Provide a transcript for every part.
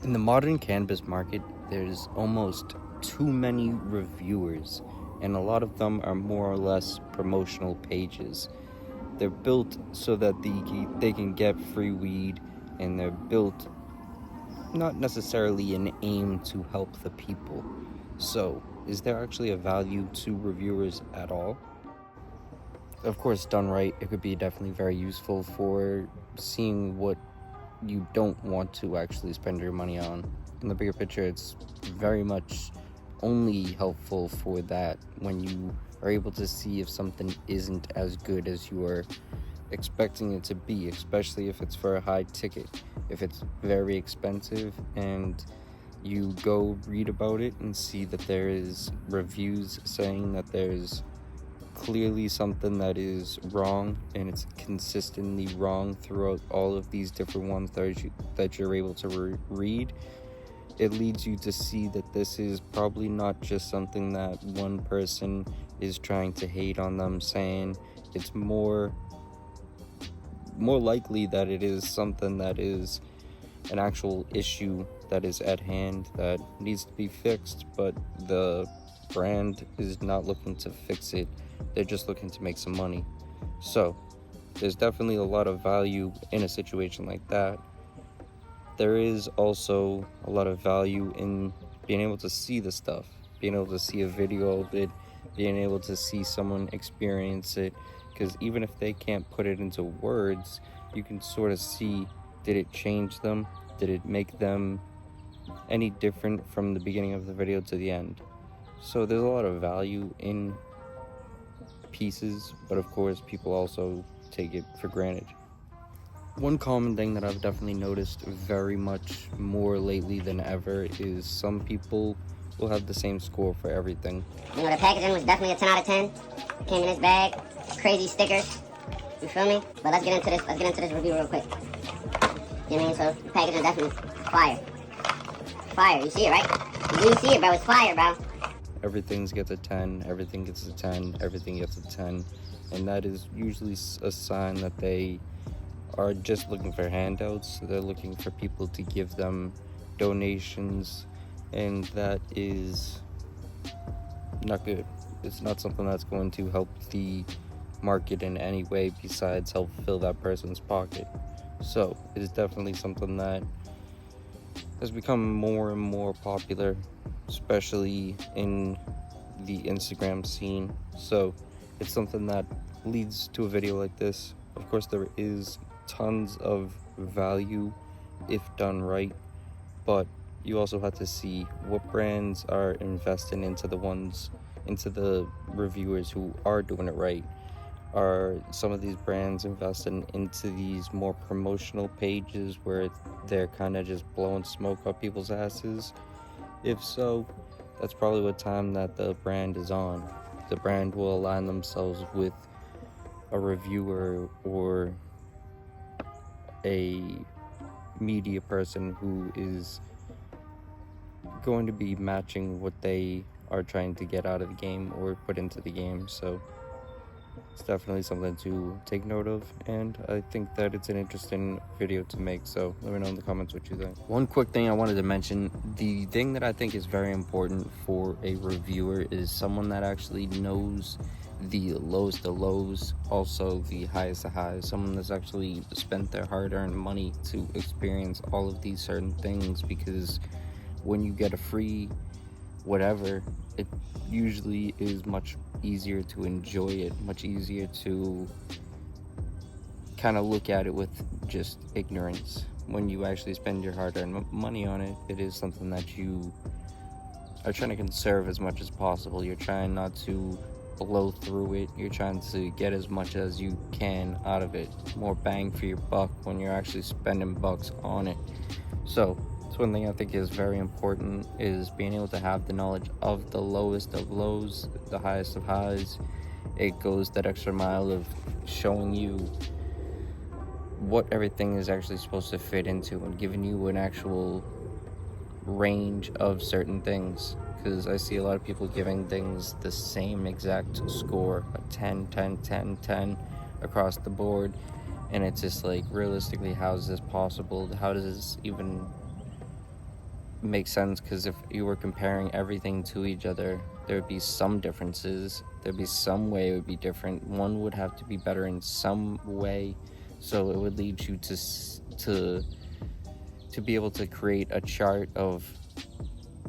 In the modern cannabis market, there's almost too many reviewers, and a lot of them are more or less promotional pages. They're built so that they can get free weed, and they're built not necessarily in aim to help the people. So, is there actually a value to reviewers at all? Of course, done right, it could be definitely very useful for seeing what you don't want to actually spend your money on. In the bigger picture, it's very much only helpful for that when you are able to see if something isn't as good as you are expecting it to be, especially if it's for a high ticket. If it's very expensive and you go read about it and see that there is reviews saying that there's clearly something that is wrong, and it's consistently wrong throughout all of these different ones that you're able to read, it leads you to see that this is probably not just something that one person is trying to hate on them saying. It's more likely that it is something that is an actual issue that is at hand that needs to be fixed, but the brand is not looking to fix it. They're just looking to make some money. So there's definitely a lot of value in a situation like that. There is also a lot of value in being able to see the stuff, being able to see a video of it, being able to see someone experience it, because even if they can't put it into words, you can sort of see, did it change them? Did it make them any different from the beginning of the video to the end? So there's a lot of value in pieces, but of course people also take it for granted. One common thing that I've definitely noticed very much more lately than ever is some people will have the same score for everything. You know, the packaging was definitely a 10 out of 10. It came in this bag, crazy stickers. You feel me? But let's get into this review real quick. You know what I mean? So the packaging is definitely fire. Fire, you see it, right? You see it, bro. It's fire, bro. Everything gets a 10, everything gets a 10, everything gets a 10, and that is usually a sign that they are just looking for handouts. They're looking for people to give them donations, and that is not good. It's not something that's going to help the market in any way besides help fill that person's pocket. So it is definitely something that has become more and more popular, especially in the Instagram scene. So it's something that leads to a video like this. Of course, there is tons of value if done right, but you also have to see what brands are investing into the reviewers who are doing it right. Are some of these brands investing into these more promotional pages where they're kind of just blowing smoke up people's asses? If so, that's probably what time that the brand is on. The brand will align themselves with a reviewer or a media person who is going to be matching what they are trying to get out of the game or put into the game. So it's definitely something to take note of, and I think that it's an interesting video to make, so let me know in the comments what you think. One quick thing I wanted to mention, the thing that I think is very important for a reviewer is someone that actually knows the lowest of lows, also the highest of highs, someone that's actually spent their hard-earned money to experience all of these certain things, because when you get a free whatever, it usually is much easier to enjoy it, much easier to kind of look at it with just ignorance. When you actually spend your hard-earned money on it, it is something that you are trying to conserve as much as possible. You're trying not to blow through it. You're trying to get as much as you can out of it. More bang for your buck when you're actually spending bucks on it. So one thing I think is very important is being able to have the knowledge of the lowest of lows, the highest of highs. It goes that extra mile of showing you what everything is actually supposed to fit into and giving you an actual range of certain things, because I see a lot of people giving things the same exact score, a 10, 10, 10, 10 across the board, and it's just like, realistically, how is this possible? How does this even makes sense, because if you were comparing everything to each other, there would be some differences. There'd be some way it would be different. One would have to be better in some way, so it would lead you to be able to create a chart of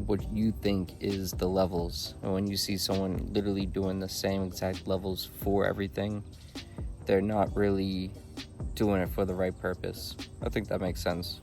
what you think is the levels. And when you see someone literally doing the same exact levels for everything, they're not really doing it for the right purpose. I think that makes sense.